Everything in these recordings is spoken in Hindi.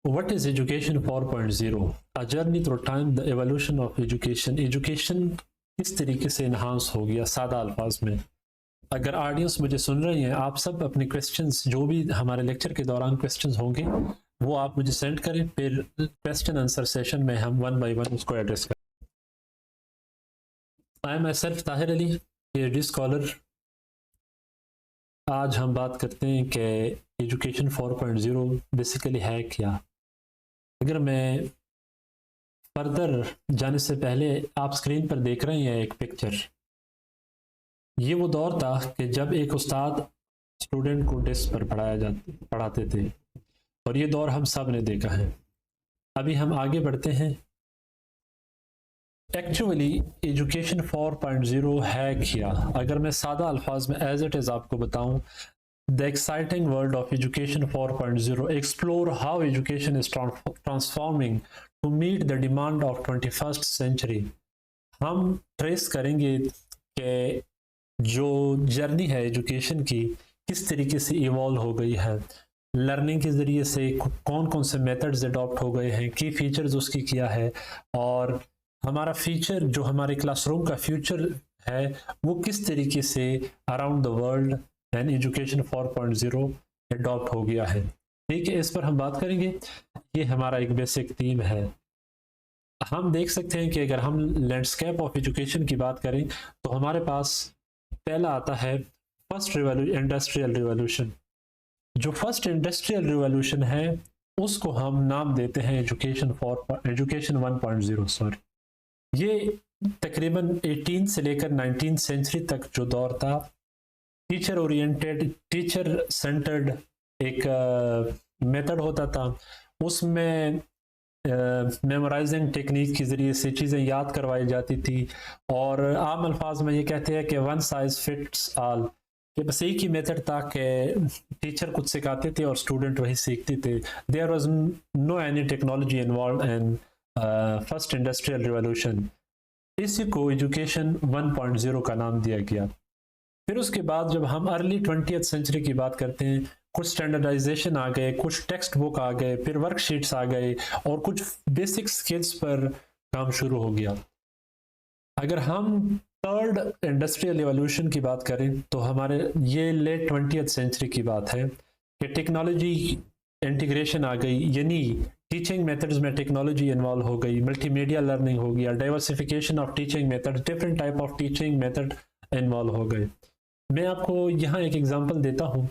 What is Education 4.0? A journey through time, the evolution of education. Education किस तरीके से इन्हांस हो गया, सादा अल्फाज में। अगर ऑडियंस मुझे सुन रही हैं, आप सब अपने क्वेश्चंस जो भी हमारे लेक्चर के दौरान क्वेश्चंस होंगे वो आप मुझे सेंड करें, फिर क्वेश्चन आंसर सेशन में हम वन बाय वन उसको एड्रेस करें। I am my self Tahir Ali, PhD scholar. आज हम बात करते हैं कि एजुकेशन 4.0 बेसिकली है क्या। अगर मैं फर्दर जाने से पहले, आप स्क्रीन पर देख रहे हैं एक पिक्चर, ये वो दौर था कि जब एक उस्ताद स्टूडेंट को डेस्क पर पढ़ाते थे, और ये दौर हम सब ने देखा है। अभी हम आगे बढ़ते हैं। एक्चुअली एजुकेशन 4.0 है क्या? अगर मैं सादा अल्फाज में एज इट इज़ आपको बताऊं, the exciting world of education 4.0 explore how education is transforming to meet the demand of 21st century. हम ट्रेस करेंगे कि जो जर्नी है एजुकेशन की किस तरीके से इवॉल्व हो गई है, लर्निंग के ज़रिए से कौन कौन से मेथड्स अडॉप्ट हो गए हैं, की फीचर्स उसकी क्या है, और हमारा फ्यूचर जो हमारे क्लासरूम का फ्यूचर है वो किस तरीके से around the world and education 4.0 adopt हो गया है। ठीक है, इस पर हम बात करेंगे। ये हमारा एक बेसिक थीम है। हम देख सकते हैं कि अगर हम लैंडस्केप ऑफ एजुकेशन की बात करें तो हमारे पास पहला आता है फर्स्ट इंडस्ट्रियल रिवॉल्यूशन। जो फर्स्ट इंडस्ट्रियल रिवॉल्यूशन है उसको हम नाम देते हैं एजुकेशन 1.0। सॉरी, ये तकरीबन 18 से लेकर 19 सेंचुरी तक जो दौर था, टीचर ओरिएंटेड, टीचर सेंटर्ड एक मेथड होता था। उसमें मेमोराइजिंग टेक्निक के ज़रिए से चीज़ें याद करवाई जाती थी, और आम अल्फाज में ये कहते हैं कि वन साइज फिट्स ऑल, कि बस एक ही मेथड था कि टीचर कुछ सिखाते थे और स्टूडेंट वही सीखते थे। There was no any technology involve in first industrial revolution. इसी को एजुकेशन 1.0 का नाम दिया गया। फिर उसके बाद जब हम अर्ली 20th सेंचुरी की बात करते हैं, कुछ स्टैंडर्डाइजेशन आ गए, कुछ टेक्स्ट बुक आ गए, फिर वर्कशीट्स आ गए, और कुछ बेसिक स्किल्स पर काम शुरू हो गया। अगर हम थर्ड इंडस्ट्रियल रिवॉल्यूशन की बात करें तो हमारे ये लेट 20th सेंचुरी की बात है कि टेक्नोलॉजी इंटीग्रेशन आ गई, यानी टीचिंग मेथड्स में टेक्नोलॉजी इन्वॉल्व हो गई, मल्टीमीडिया लर्निंग हो गया, diversification of teaching method, different type of teaching method involve हो गए। मैं आपको यहाँ एक एग्जांपल देता हूँ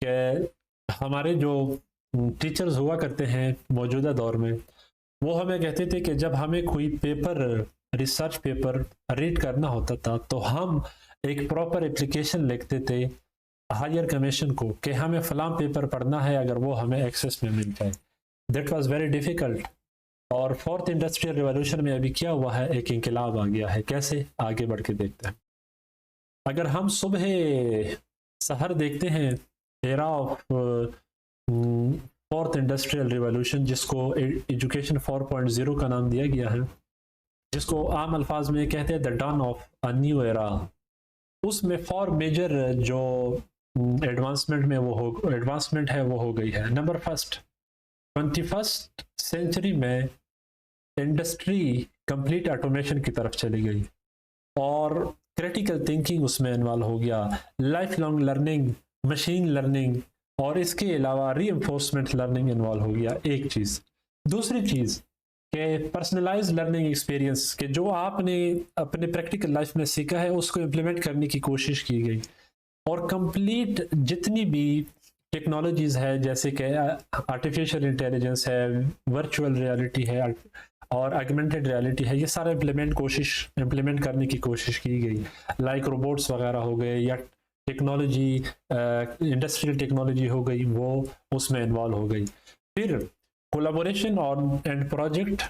कि हमारे जो टीचर्स हुआ करते हैं मौजूदा दौर में, वो हमें कहते थे कि जब हमें कोई पेपर, रिसर्च पेपर रीड करना होता था तो हम एक प्रॉपर एप्लीकेशन लिखते थे हायर कमीशन को कि हमें फलां पेपर पढ़ना है, अगर वो हमें एक्सेस में मिल जाए। That was very difficult. और फोर्थ इंडस्ट्रियल रिवॉल्यूशन में अभी क्या हुआ है, एक इंकलाब आ गया है। कैसे, आगे बढ़ के देखते हैं। अगर हम सुबह सहर देखते हैं, era of fourth industrial revolution, जिसको एजुकेशन 4.0 का नाम दिया गया है, जिसको आम अल्फाज में कहते हैं the dawn of a new era, उसमें 4 मेजर जो एडवांसमेंट है वो हो गई है। नंबर फर्स्ट, 21st सेंचुरी में इंडस्ट्री कंप्लीट ऑटोमेशन की तरफ चली गई और क्रिटिकल थिंकिंग उसमें इन्वॉल्व हो गया, life long learning, machine learning, और इसके अलावा रीइंफोर्समेंट लर्निंग इन्वॉल्व हो गया। एक चीज़। दूसरी चीज़ कि पर्सनलाइज लर्निंग एक्सपीरियंस, के जो आपने अपने प्रैक्टिकल लाइफ में सीखा है उसको इम्प्लीमेंट करने की कोशिश की गई, और कंप्लीट जितनी भी टेक्नोलॉजीज़ है, जैसे कि आर्टिफिशियल इंटेलिजेंस है, वर्चुअल रियलिटी है और ऑगमेंटेड रियलिटी है, ये सारा इम्प्लीमेंट करने की कोशिश की गई। लाइक रोबोट्स वगैरह हो गए, या टेक्नोलॉजी, इंडस्ट्रियल टेक्नोलॉजी हो गई, वो उसमें इन्वॉल्व हो गई। फिर कोलैबोरेशन और एंड प्रोजेक्ट,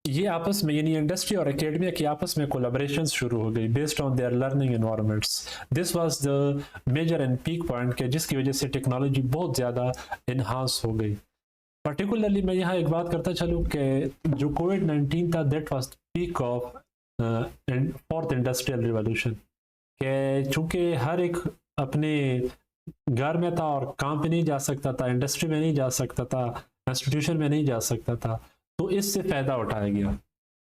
ये आपस में, यानी इंडस्ट्री और एकेडमिया की आपस में कोलैबोरेशंस शुरू हो गई based on their learning environments. This was the major and peak point, के जिसकी वजह से टेक्नोलॉजी बहुत ज़्यादा इन्हांस हो गई। पर्टिकुलरली मैं यहाँ एक बात करता चलूँ कि जो कोविड-19 था, that was peak of fourth industrial revolution, के चूँकि हर एक अपने घर में था और काम पे नहीं जा सकता था, इंडस्ट्री में नहीं जा सकता था, इंस्टीट्यूशन में नहीं जा सकता था। तो इससे फ़ायदा उठाया गया,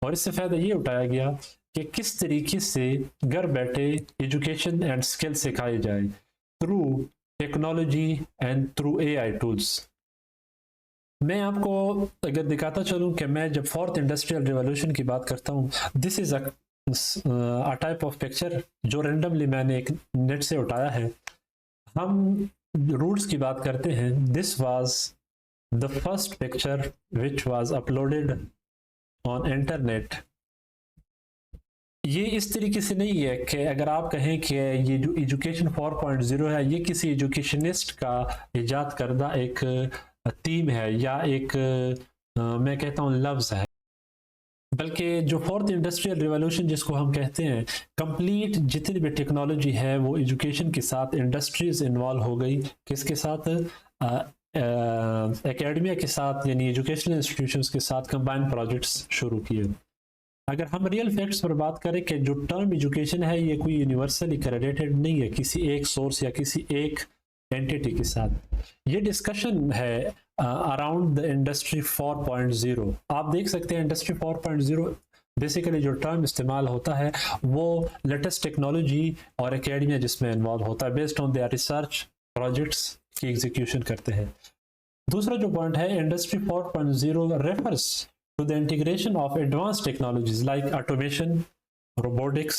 और इससे फ़ायदा ये उठाया गया कि किस तरीके से घर बैठे एजुकेशन एंड स्किल सिखाई जाए through technology and through AI tools. मैं आपको अगर दिखाता चलूं कि मैं जब फोर्थ इंडस्ट्रियल रिवॉल्यूशन की बात करता हूं, this is a type of picture जो रेंडमली मैंने एक नेट से उठाया है। हम रूट्स की बात करते हैं, this was the first picture which was uploaded on internet. ये इस तरीके से नहीं है कि अगर आप कहें कि ये जो एजुकेशन 4.0 है ये किसी एजुकेशनिस्ट का इजाद करदा एक थीम है या एक मैं कहता हूँ लफ्ज़ है, बल्कि जो फोर्थ इंडस्ट्रियल रिवॉल्यूशन जिसको हम कहते हैं, कंप्लीट जितनी भी टेक्नोलॉजी है वो एजुकेशन के साथ इंडस्ट्रीज इन्वॉल्व हो गई। किसके साथ? एकेडमिया के साथ, यानी एजुकेशनल इंस्टीट्यूशंस के साथ कंबाइंड प्रोजेक्ट्स शुरू किए। अगर हम रियल फैक्ट्स पर बात करें कि जो टर्म एजुकेशन है ये कोई यूनिवर्सली क्रेडिटेड नहीं है किसी एक सोर्स या किसी एक एंटिटी के साथ। ये डिस्कशन है अराउंड द इंडस्ट्री 4.0। आप देख सकते हैं इंडस्ट्री 4.0 बेसिकली जो टर्म इस्तेमाल होता है वो लेटेस्ट टेक्नोलॉजी और एकेडमिया जिसमें इन्वॉल्व होता है, based on their research projects की एग्जीक्यूशन करते हैं। दूसरा जो पॉइंट है, industry 4.0 refers to the integration of advanced technologies like automation, robotics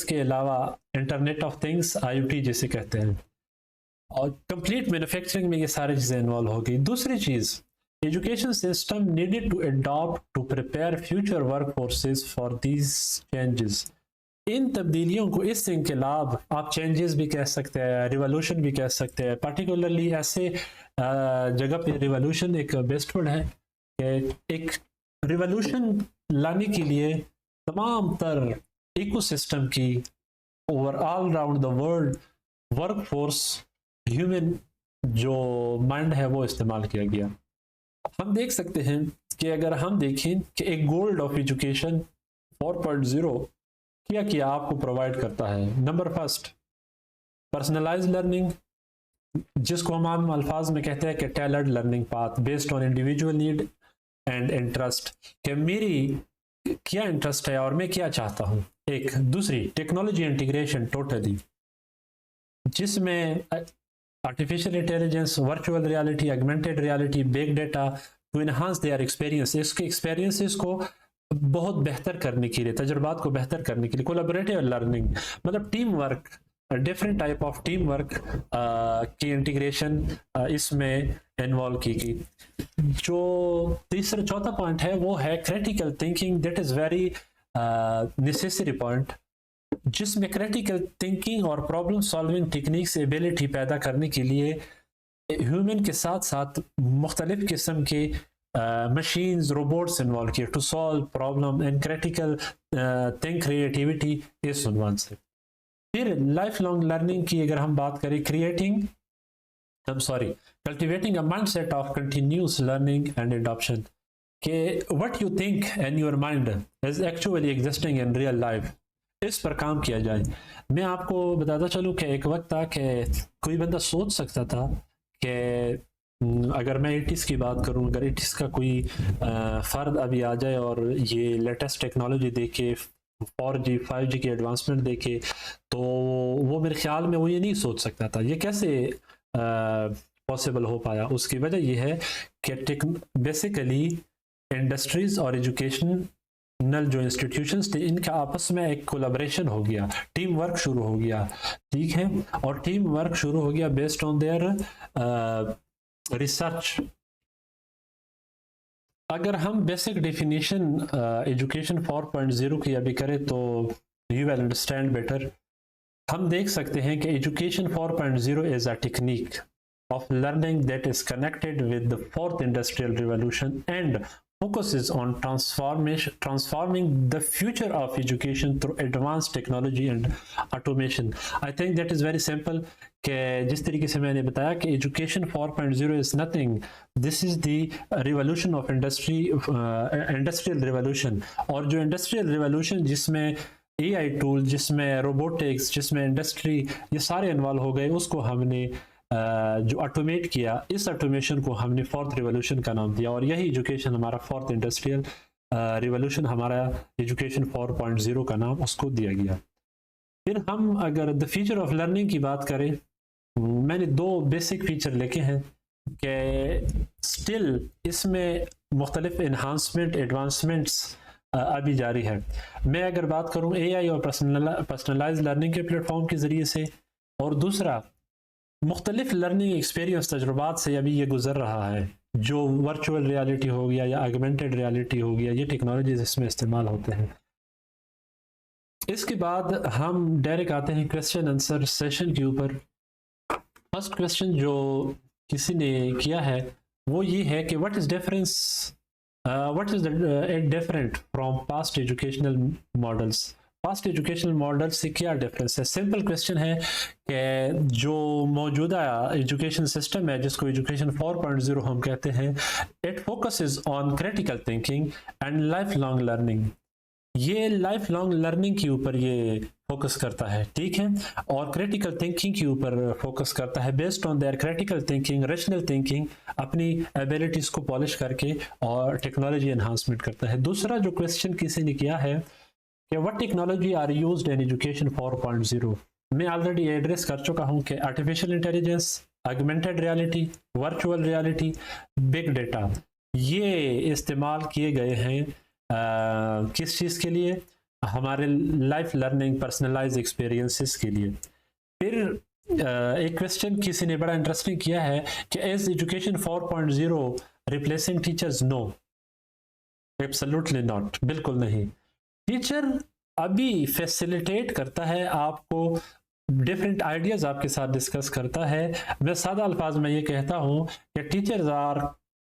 के अलावा इंटरनेट ऑफ थिंग्स IoT जिसे कहते हैं, और कंप्लीट मैन्युफैक्चरिंग में ये सारी चीज़ें इन्वॉल्व हो गई। दूसरी चीज़, education system needed to adopt to prepare future work forces for these changes. इन तब्दीलियों को, इस इनकलाब आप चेंजेस भी कह सकते हैं, रिवॉल्यूशन भी कह सकते हैं, पर्टिकुलरली ऐसे जगह पे रिवॉल्यूशन एक बेस्ट वर्ड है। एक रिवॉल्यूशन लाने के लिए तमाम तर इकोसिस्टम की over all round the world workforce, human जो माइंड है वो इस्तेमाल किया गया। हम देख सकते हैं कि अगर हम देखें कि एक गोल्ड ऑफ एजुकेशन 4.0 क्या आपको प्रोवाइड करता है। नंबर फर्स्ट, पर्सनलाइज लर्निंग, जिसको हम आम अल्फाज में कहते हैं कि tailored learning path based on individual need and interest, कि मेरी क्या इंटरेस्ट है और मैं क्या चाहता हूँ। एक दूसरी, टेक्नोलॉजी इंटीग्रेशन टोटली, जिसमें artificial intelligence, virtual reality, augmented reality, big data to enhance their experience, इसके एक्सपीरियंसेस को बहुत बेहतर करने के लिए, तजुर्बात को बेहतर करने के लिए। कोलैबोरेटिव लर्निंग मतलब team work, different type of team work की इंटीग्रेशन इसमें इन्वॉल्व की गई। जो चौथा पॉइंट है वो है critical thinking, that is very necessary point, जिसमें क्रिटिकल थिंकिंग और प्रॉब्लम सॉल्विंग टेक्निक्स एबिलिटी पैदा करने के लिए ह्यूमन के साथ साथ मुख्तलिफ किस्म के मशीन्स, रोबोट्स इन्वॉल्व किए to solve problem and critical think creativity इस उन्वान से। फिर लाइफ लॉन्ग लर्निंग की अगर हम बात करें, cultivating a mindset of continuous learning and adoption, कि what you think in your mind is actually existing in real life, इस पर काम किया जाए। मैं आपको बताता चलूँ कि एक वक्त था कि कोई बंदा सोच सकता था कि अगर मैं 80s की बात करूँ, अगर 80s का कोई फ़र्द अभी आ जाए और ये लेटेस्ट टेक्नोलॉजी देखे, 4G 5G की एडवांसमेंट देखे, तो वो मेरे ख्याल में वो ये नहीं सोच सकता था। ये कैसे पॉसिबल हो पाया? उसकी वजह यह है कि बेसिकली इंडस्ट्रीज और एजुकेशनल जो इंस्टीट्यूशंस थे इनका आपस में एक कोलैबोरेशन हो गया, टीम वर्क शुरू हो गया, ठीक है, और टीम वर्क शुरू हो गया बेस्ड ऑन देयर रिसर्च। अगर हम बेसिक डेफिनेशन एजुकेशन 4.0 की अभी करें तो यू विल अंडरस्टैंड बेटर। हम देख सकते हैं कि education 4.0 is a technique of learning that is connected with the fourth industrial revolution and focuses on transforming the future of education through advanced technology and automation. I think that is very simple, कि जिस तरीके से मैंने बताया कि education 4.0 is nothing, this is the revolution of industrial revolution, और जो industrial revolution जिसमें AI टूल, जिसमें रोबोटिक्स, जिसमें इंडस्ट्री, ये सारे इन्वॉल्व हो गए, उसको हमने जो ऑटोमेट किया, इस ऑटोमेशन को हमने फोर्थ रिवोल्यूशन का नाम दिया, और यही एजुकेशन हमारा फोर्थ इंडस्ट्रियल रिवोल्यूशन, हमारा एजुकेशन 4.0 का नाम उसको दिया गया। फिर हम अगर द फीचर ऑफ लर्निंग की बात करें, मैंने दो बेसिक फीचर लिखे हैं कि स्टिल इसमें मुख्तलिफ इन्हांसमेंट एडवांसमेंट्स अभी जारी है। मैं अगर बात करूं AI और पर्सनलाइज लर्निंग के प्लेटफॉर्म के ज़रिए से, और दूसरा मुख्तलिफ लर्निंग एक्सपीरियंस तजुर्बात से अभी ये गुजर रहा है, जो वर्चुअल रियलिटी हो गया या ऑगमेंटेड रियलिटी हो गया, ये टेक्नोलॉजीज इसमें इस्तेमाल होते हैं। इसके बाद हम डायरेक्ट आते हैं क्वेश्चन आंसर सेशन के ऊपर। फर्स्ट क्वेश्चन जो किसी ने किया है वो ये है कि what is different from past educational models. Past educational model से क्या डिफरेंस है? सिंपल क्वेश्चन है कि जो मौजूदा एजुकेशन सिस्टम है, जिसको एजुकेशन 4.0 हम कहते हैं, it focuses on critical thinking and life long learning. ये लाइफ लॉन्ग लर्निंग के ऊपर ये फोकस करता है, ठीक है, और क्रिटिकल थिंकिंग के ऊपर फोकस करता है। Based on there critical thinking, rational thinking, अपनी एबिलिटीज को पॉलिश करके और टेक्नोलॉजी एनहांसमेंट करता है। दूसरा जो क्वेश्चन किसी ने किया है कि what technology are used in education 4.0, मैं ऑलरेडी एड्रेस कर चुका हूं कि artificial intelligence, augmented reality, virtual reality, big data, ये इस्तेमाल किए गए हैं किस चीज़ के लिए? हमारे लाइफ लर्निंग पर्सनलाइज एक्सपीरियंसेस के लिए। फिर एक क्वेश्चन किसी ने बड़ा इंटरेस्टिंग किया है कि is education 4.0 replacing teachers? No, absolutely not, बिल्कुल नहीं। टीचर अभी फैसिलिटेट करता है आपको, डिफरेंट आइडियाज आपके साथ डिस्कस करता है। मैं सादा अल्फाज में ये कहता हूँ कि teachers are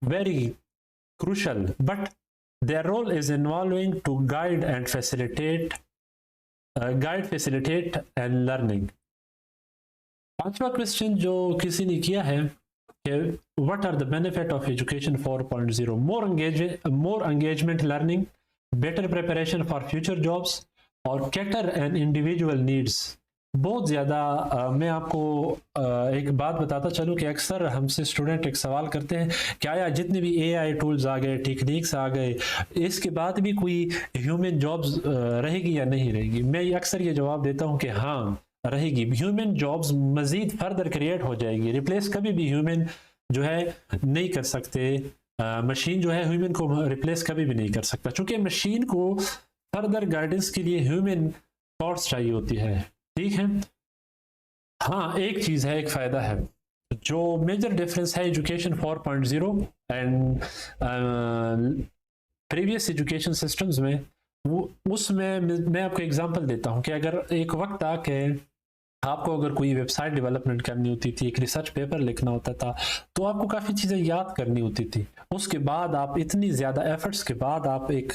very crucial, but their role is involving to guide, facilitate and learning। पांचवा क्वेश्चन जो किसी ने किया है कि what are the benefit of education 4.0? more engagement learning, better preparation for future jobs, और cater and individual needs। बहुत ज़्यादा मैं आपको एक बात बताता चलूँ कि अक्सर हमसे स्टूडेंट एक सवाल करते हैं कि आया जितने भी AI टूल्स आ गए, टेक्निक्स आ गए, इसके बाद भी कोई ह्यूमन जॉब्स रहेगी या नहीं रहेगी? मैं अक्सर ये जवाब देता हूँ कि हाँ रहेगी। ह्यूमन जॉब्स मज़ीद फर्दर क्रिएट हो जाएगी। रिप्लेस कभी भी ह्यूमन जो है नहीं कर सकते, मशीन जो है ह्यूमन को रिप्लेस कभी भी नहीं कर सकता, क्योंकि मशीन को फर्दर गाइडेंस के लिए ह्यूमन थॉट्स चाहिए होती है, ठीक है। हाँ, एक चीज़ है, एक फ़ायदा है, जो मेजर डिफरेंस है education 4.0 and previous education systems में, वो उसमें मैं आपको एग्जांपल देता हूँ कि अगर एक वक्त आके आपको अगर कोई वेबसाइट डेवलपमेंट करनी होती थी, एक रिसर्च पेपर लिखना होता था, तो आपको काफ़ी चीज़ें याद करनी होती थी। उसके बाद आप इतनी ज़्यादा एफर्ट्स के बाद आप एक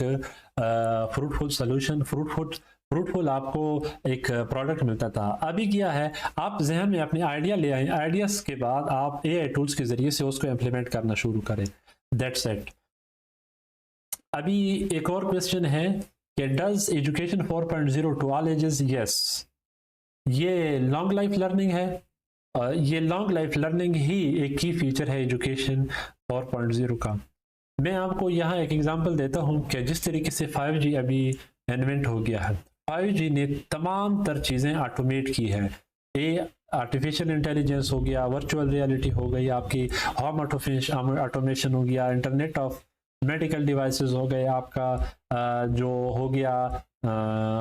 फ्रूटफुल आपको एक प्रोडक्ट मिलता था। अभी क्या है, आप जहन में अपने आइडिया ले आए, आइडियाज़ के बाद आप AI टूल्स के ज़रिए से उसको इम्प्लीमेंट करना शुरू करें, दैट्स इट। अभी एक और क्वेश्चन है कि does education 4.0 to all ages? Yes, ये लॉन्ग लाइफ लर्निंग है। ये लॉन्ग लाइफ लर्निंग ही एक की फीचर है एजुकेशन 4.0 का। मैं आपको यहाँ एक एग्जांपल देता हूँ कि जिस तरीके से 5G अभी इन्वेंट हो गया है, 5G ने तमाम तर चीज़ें ऑटोमेट की है। आर्टिफिशियल इंटेलिजेंस हो गया, वर्चुअल रियलिटी हो गई, आपकी होम ऑटोमेशन हो गया, इंटरनेट ऑफ मेडिकल डिवाइसेस हो गए, आपका जो हो गया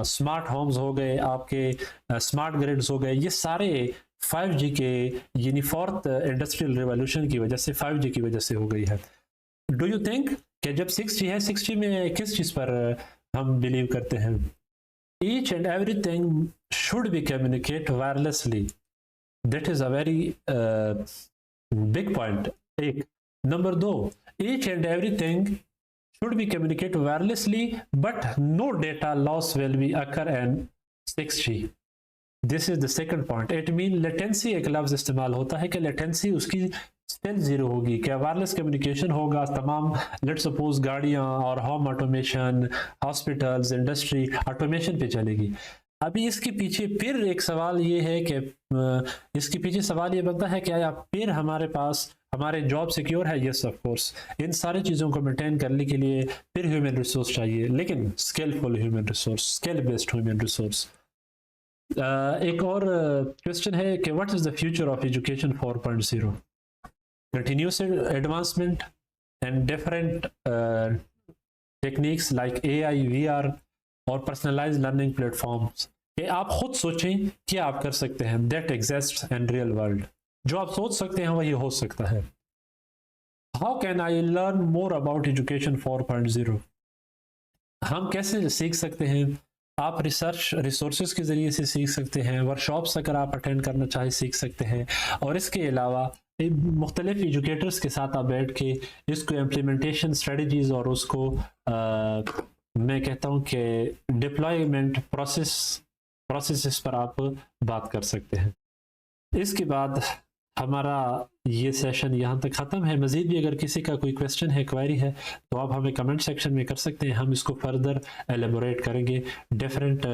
स्मार्ट होम्स हो गए, आपके स्मार्ट ग्रिड्स हो गए। ये सारे 5G के यानी फोर्थ इंडस्ट्रियल रिवॉल्यूशन की वजह से, 5G की वजह से हो गई है। डू यू थिंक कि जब 6G है, 6G में किस चीज़ पर हम बिलीव करते हैं? Each and everything should be communicate wirelessly. That is a very big point. एक number 2, each and everything should be communicate wirelessly, but no data loss will be occur in 6G. This is the second point. It mean latency एक लफ्ज इस्तेमाल होता है कि latency उसकी स्टिल जीरो होगी। क्या वायरलेस कम्युनिकेशन होगा, तमाम लेट्स सपोज गाड़ियाँ और home automation, hospitals, industry automation पे चलेगी। अभी इसके पीछे फिर एक सवाल ये है कि इसके पीछे सवाल ये बनता है कि आया फिर हमारे पास हमारे जॉब सिक्योर है? Yes of course. इन सारी चीज़ों को मेंटेन करने के लिए फिर ह्यूमन रिसोर्स चाहिए, लेकिन skilful human resource, skill based human resource. एक और क्वेश्चन है कि what is the future of education 4.0? Continuous advancement and different techniques like AI, VR और पर्सनलाइज्ड लर्निंग प्लेटफॉर्म्स। कि आप खुद सोचें क्या आप कर सकते हैं, that exists in real world. जो आप सोच सकते हैं वही हो सकता है। How can I learn more about education 4.0? हम कैसे सीख सकते हैं? आप रिसर्च रिसोर्सेज के ज़रिए से सीख सकते हैं, वर्कशॉप्स अगर आप अटेंड करना चाहें सीख सकते हैं, और इसके अलावा मुख्तलिफ एजुकेटर्स के साथ आप बैठ के इसको इम्प्लीमेंटेशन स्ट्रेटजीज़ और उसको मैं कहता हूँ कि डिप्लॉयमेंट प्रोसेस पर आप बात कर सकते हैं। इसके बाद हमारा ये सेशन यहाँ तक ख़त्म है। मज़ीद भी अगर किसी का कोई क्वेश्चन है, क्वेरी है, तो आप हमें कमेंट सेक्शन में कर सकते हैं। हम इसको फर्दर एलेबोरेट करेंगे डिफरेंट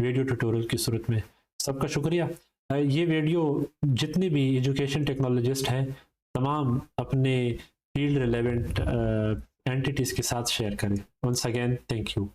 वीडियो ट्यूटोरियल की सूरत में। सबका शुक्रिया। ये वीडियो जितने भी एजुकेशन टेक्नोलॉजिस्ट हैं तमाम अपने फील्ड रिलेवेंट एंटिटीज़ के साथ शेयर करें। Once again thank you.